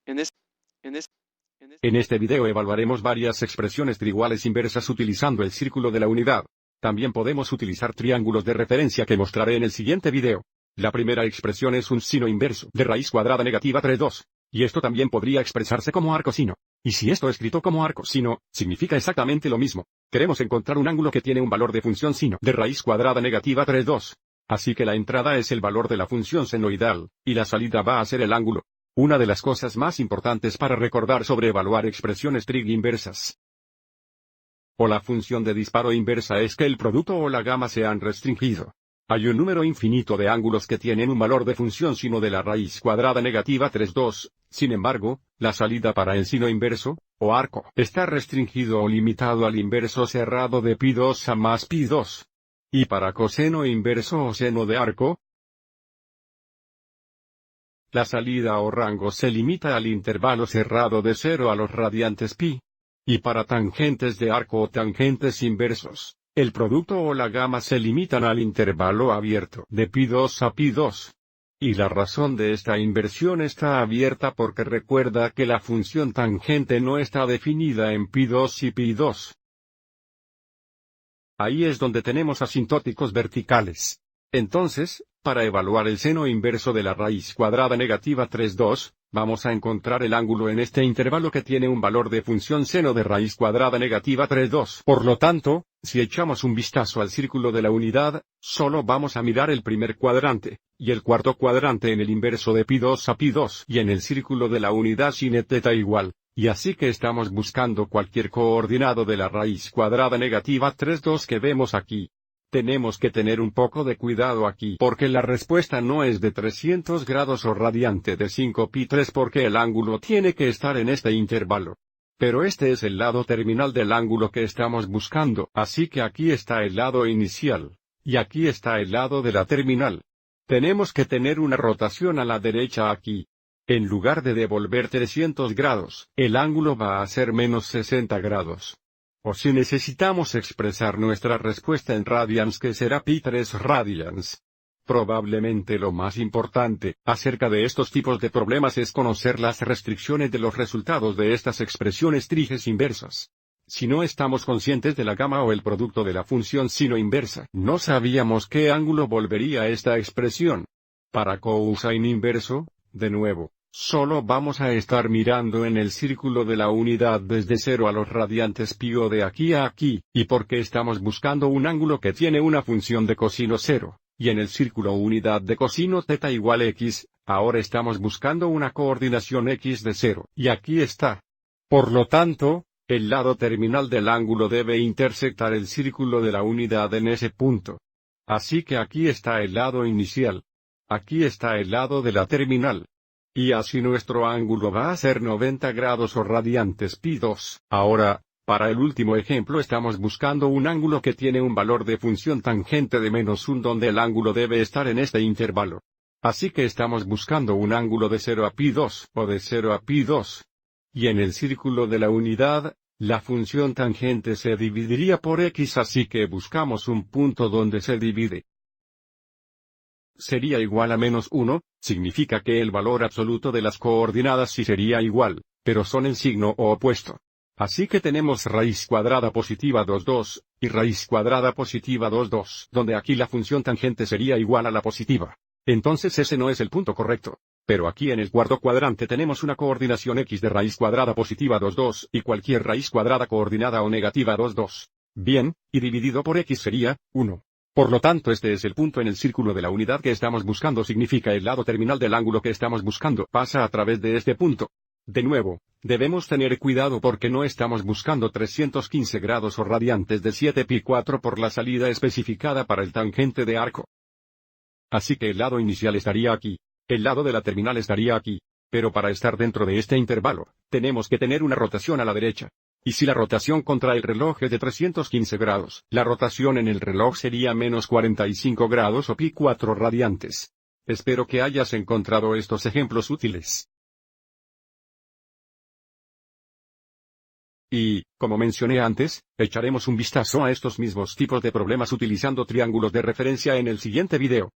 En es- en es- En este video evaluaremos varias expresiones triiguales inversas utilizando el círculo de la unidad. También podemos utilizar triángulos de referencia que mostraré en el siguiente video. La primera expresión es un sino inverso de raíz cuadrada negativa 3,2. Y esto también podría expresarse como arcosino. Y si esto escrito como arcosino, significa exactamente lo mismo. Queremos encontrar un ángulo que tiene un valor de función sino de raíz cuadrada negativa 3,2. Así que la entrada es el valor de la función senoidal, y la salida va a ser el ángulo. Una de las cosas más importantes para recordar sobre evaluar expresiones trig inversas o la función de disparo inversa es que el producto o la gama se han restringido. Hay un número infinito de ángulos que tienen un valor de función sino de la raíz cuadrada negativa 3,2, sin embargo, la salida para el sino inverso, o arco, está restringido o limitado al inverso cerrado de π2 a más π2. Y para coseno inverso o seno de arco, la salida o rango se limita al intervalo cerrado de 0 a los radiantes pi. Y para tangentes de arco o tangentes inversos, el producto o la gama se limitan al intervalo abierto de π2 a π2. Y la razón de esta inversión está abierta porque recuerda que la función tangente no está definida en π2 y π2. Ahí es donde tenemos asintóticos verticales. Entonces, para evaluar el seno inverso de la raíz cuadrada negativa 3,2, vamos a encontrar el ángulo en este intervalo que tiene un valor de función seno de raíz cuadrada negativa 3,2. Por lo tanto, si echamos un vistazo al círculo de la unidad, solo vamos a mirar el primer cuadrante, y el cuarto cuadrante en el inverso de π2 a π2 y en el círculo de la unidad sin θ igual. Y así que estamos buscando cualquier coordinado de la raíz cuadrada negativa 3,2 que vemos aquí. Tenemos que tener un poco de cuidado aquí porque la respuesta no es de 300 grados o radiante de 5π3 porque el ángulo tiene que estar en este intervalo. Pero este es el lado terminal del ángulo que estamos buscando, así que aquí está el lado inicial, y aquí está el lado de la terminal. Tenemos que tener una rotación a la derecha aquí. En lugar de devolver 300 grados, el ángulo va a ser menos 60 grados. O si necesitamos expresar nuestra respuesta en radians que será π3 radians. Probablemente lo más importante acerca de estos tipos de problemas es conocer las restricciones de los resultados de estas expresiones triges inversas. Si no estamos conscientes de la gama o el producto de la función sino inversa, no sabíamos qué ángulo volvería esta expresión. Para cosine inverso, de nuevo, solo vamos a estar mirando en el círculo de la unidad desde 0 a los radiantes pi o de aquí a aquí, y porque estamos buscando un ángulo que tiene una función de cosino 0, y en el círculo unidad de cosino θ igual x, ahora estamos buscando una coordinación x de 0, y aquí está. Por lo tanto, el lado terminal del ángulo debe intersectar el círculo de la unidad en ese punto. Así que aquí está el lado inicial. Aquí está el lado de la terminal. Y así nuestro ángulo va a ser 90 grados o radiantes π2. Ahora, para el último ejemplo estamos buscando un ángulo que tiene un valor de función tangente de -1 donde el ángulo debe estar en este intervalo. Así que estamos buscando un ángulo de 0 a π2 o de 0 a π2. Y en el círculo de la unidad, la función tangente se dividiría por x así que buscamos un punto donde se divide. Sería igual a -1, significa que el valor absoluto de las coordenadas sí sería igual, pero son en signo opuesto. Así que tenemos raíz cuadrada positiva 2,2, y raíz cuadrada positiva 2,2, donde aquí la función tangente sería igual a la positiva. Entonces ese no es el punto correcto. Pero aquí en el cuarto cuadrante tenemos una coordinación x de raíz cuadrada positiva 2,2 y cualquier raíz cuadrada coordinada o negativa 2,2. Bien, y dividido por x sería 1. Por lo tanto este es el punto en el círculo de la unidad que estamos buscando significa el lado terminal del ángulo que estamos buscando pasa a través de este punto. De nuevo, debemos tener cuidado porque no estamos buscando 315 grados o radiantes de 7π4 por la salida especificada para el tangente de arco. Así que el lado inicial estaría aquí. El lado de la terminal estaría aquí. Pero para estar dentro de este intervalo, tenemos que tener una rotación a la derecha. Y si la rotación contra el reloj es de 315 grados, la rotación en el reloj sería menos 45 grados o π4 radiantes. Espero que hayas encontrado estos ejemplos útiles. Y, como mencioné antes, echaremos un vistazo a estos mismos tipos de problemas utilizando triángulos de referencia en el siguiente video.